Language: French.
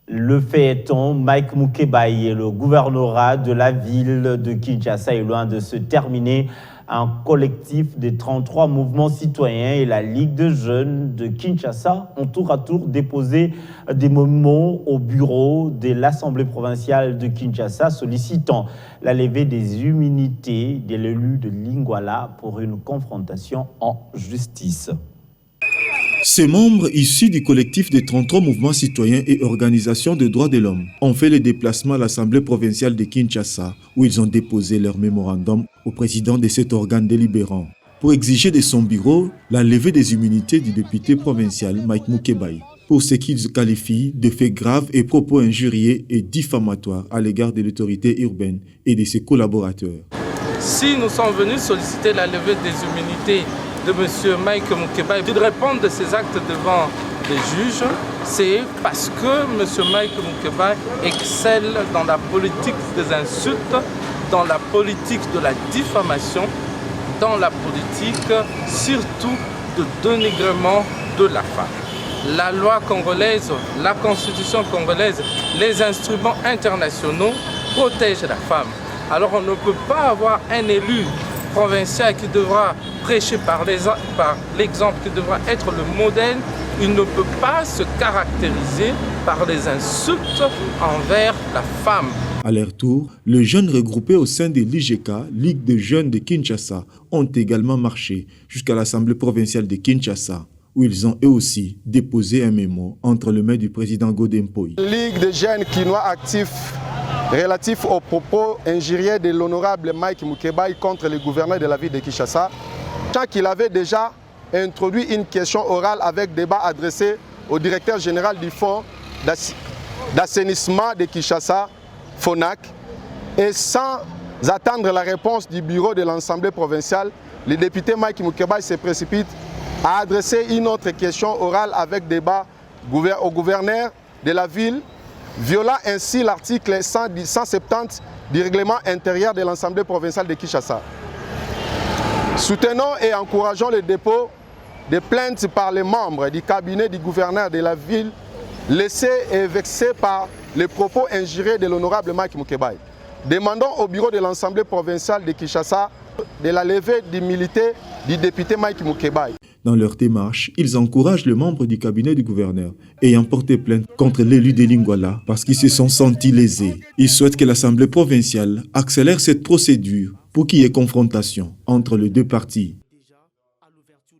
Le feuilleton Mike Mukebai et le gouvernorat de la ville de Kinshasa est loin de se terminer. Un collectif de 33 mouvements citoyens et la Ligue de jeunes de Kinshasa ont tour à tour déposé des mémos au bureau de l'Assemblée provinciale de Kinshasa sollicitant la levée des immunités de l'élu de Lingwala pour une confrontation en justice. Ces membres issus du collectif des 33 mouvements citoyens et organisations de droits de l'homme ont fait le déplacement à l'Assemblée provinciale de Kinshasa où ils ont déposé leur mémorandum au président de cet organe délibérant pour exiger de son bureau la levée des immunités du député provincial Mike Mukebai pour ce qu'ils qualifient de faits graves et propos injurieux et diffamatoires à l'égard de l'autorité urbaine et de ses collaborateurs. Si nous sommes venus solliciter la levée des immunités de M. Mike Mukebai de répondre de ses actes devant les juges, c'est parce que M. Mike Mukebai excelle dans la politique des insultes, dans la politique de la diffamation, dans la politique surtout de dénigrement de la femme. La loi congolaise, la constitution congolaise, les instruments internationaux protègent la femme. Alors on ne peut pas avoir un élu provincial qui devra prêcher par l'exemple, qui devra être le modèle. Il ne peut pas se caractériser par les insultes envers la femme. À leur tour, les jeunes regroupés au sein de l'IGK, Ligue des jeunes de Kinshasa, ont également marché jusqu'à l'Assemblée provinciale de Kinshasa, où ils ont eux aussi déposé un mémo entre les mains du président Godempoy. Ligue des jeunes quinois actifs relatif aux propos injurieux de l'honorable Mike Mukebai contre le gouverneur de la ville de Kinshasa, tant qu'il avait déjà introduit une question orale avec débat adressé au directeur général du fonds d'assainissement de Kinshasa, FONAC, et sans attendre la réponse du bureau de l'Assemblée provinciale, le député Mike Mukebai se précipite à adresser une autre question orale avec débat au gouverneur de la ville, violant ainsi l'article 170 du règlement intérieur de l'Assemblée provinciale de Kinshasa. Soutenons et encourageons le dépôt de plaintes par les membres du cabinet du gouverneur de la ville, laissés et vexés par les propos injurieux de l'honorable Mike Mukebai. Demandons au bureau de l'Assemblée provinciale de Kinshasa de la levée d'immunité du député Mike Mukebai. Dans leur démarche, ils encouragent les membres du cabinet du gouverneur ayant porté plainte contre l'élu de Lingwala parce qu'ils se sont sentis lésés. Ils souhaitent que l'Assemblée provinciale accélère cette procédure pour qu'il y ait confrontation entre les deux parties.